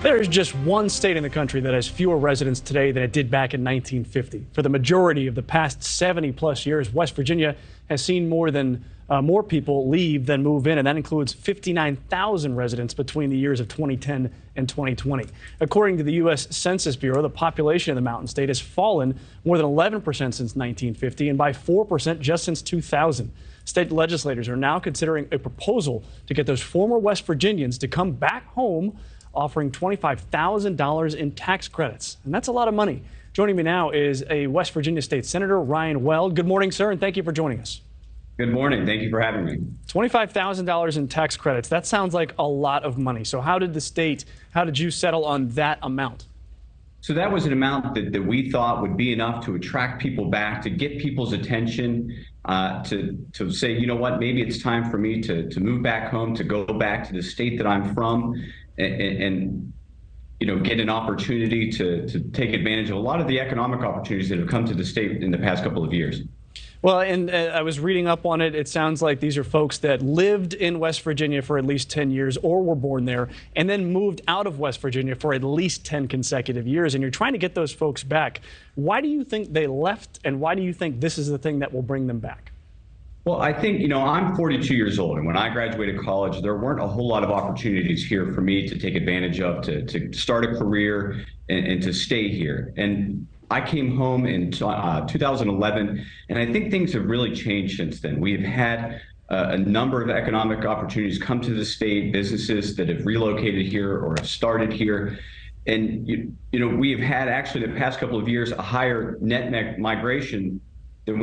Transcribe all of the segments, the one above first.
There's just one state in the country that has fewer residents today than it did back in 1950. For the majority of the past 70-plus years, West Virginia has seen more people leave than move in, and that includes 59,000 residents between the years of 2010 and 2020. According to the U.S. Census Bureau, the population of the Mountain State has fallen more than 11% since 1950 and by 4% just since 2000. State legislators are now considering a proposal to get those former West Virginians to come back home, offering $25,000 in tax credits. And that's a lot of money. Joining me now is a West Virginia State Senator, Ryan Weld. Good morning, sir, and thank you for joining us. Good morning. Thank you for having me. $25,000 in tax credits. That sounds like a lot of money. So how did you settle on that amount? So that was an amount that we thought would be enough to attract people back, to get people's attention, to say, you know what, maybe it's time for me to move back home, to go back to the state that I'm from, and you know, get an opportunity to take advantage of a lot of the economic opportunities that have come to the state in the past couple of years. Well, and I was reading up on it. It sounds like these are folks that lived in West Virginia for at least 10 years or were born there and then moved out of West Virginia for at least 10 consecutive years. And you're trying to get those folks back. Why do you think they left, and why do you think this is the thing that will bring them back? Well, I think, you know, I'm 42 years old, and when I graduated college, there weren't a whole lot of opportunities here for me to take advantage of, to start a career and to stay here. And I came home in 2011, and I think things have really changed since then. We've had a number of economic opportunities come to the state, businesses that have relocated here or have started here. And, you know, we've had actually the past couple of years a higher net migration than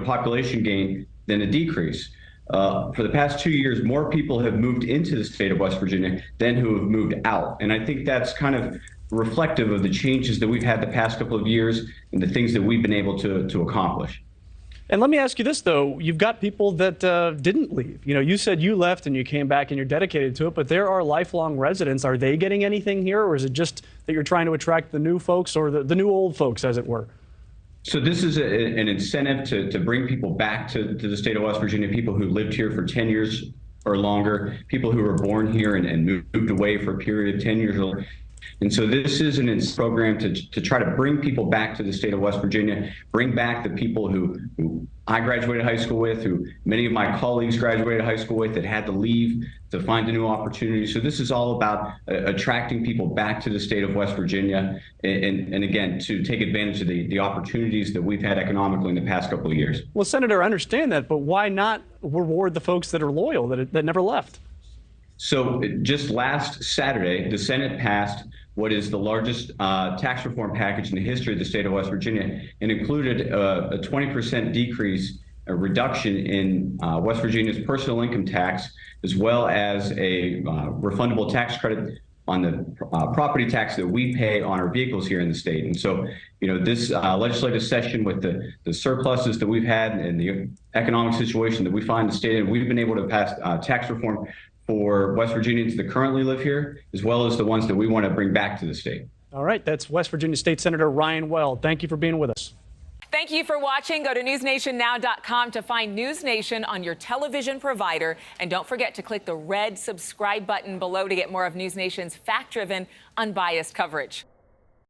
population gain than a decrease. For the past 2 years, more people have moved into the state of West Virginia than who have moved out. And I think that's kind of reflective of the changes that we've had the past couple of years and the things that we've been able to accomplish. And let me ask you this, though. You've got people that didn't leave. You know, you said you left and you came back and you're dedicated to it, but there are lifelong residents. Are they getting anything here, or is it just that you're trying to attract the new folks, or the new old folks, as it were? So this is an incentive to bring people back to the state of West Virginia, people who lived here for 10 years or longer, people who were born here and moved away for a period of 10 years or longer. And so this is an program to try to bring people back to the state of West Virginia, bring back the people who I graduated high school with, who many of my colleagues graduated high school with, that had to leave to find a new opportunity. So this is all about attracting people back to the state of West Virginia, and again, to take advantage of the opportunities that we've had economically in the past couple of years. Well, Senator, I understand that, but why not reward the folks that are loyal, that never left? So just last Saturday, the Senate passed what is the largest tax reform package in the history of the state of West Virginia, and included a 20% decrease, a reduction in West Virginia's personal income tax, as well as a refundable tax credit on the property tax that we pay on our vehicles here in the state. And so, you know, this legislative session, with the surpluses that we've had and the economic situation that we find the state in, we've been able to pass tax reform for West Virginians that currently live here, as well as the ones that we want to bring back to the state. All right, that's West Virginia State Senator Ryan Weld. Thank you for being with us. Thank you for watching. Go to newsnationnow.com to find NewsNation on your television provider. And don't forget to click the red subscribe button below to get more of NewsNation's fact-driven, unbiased coverage.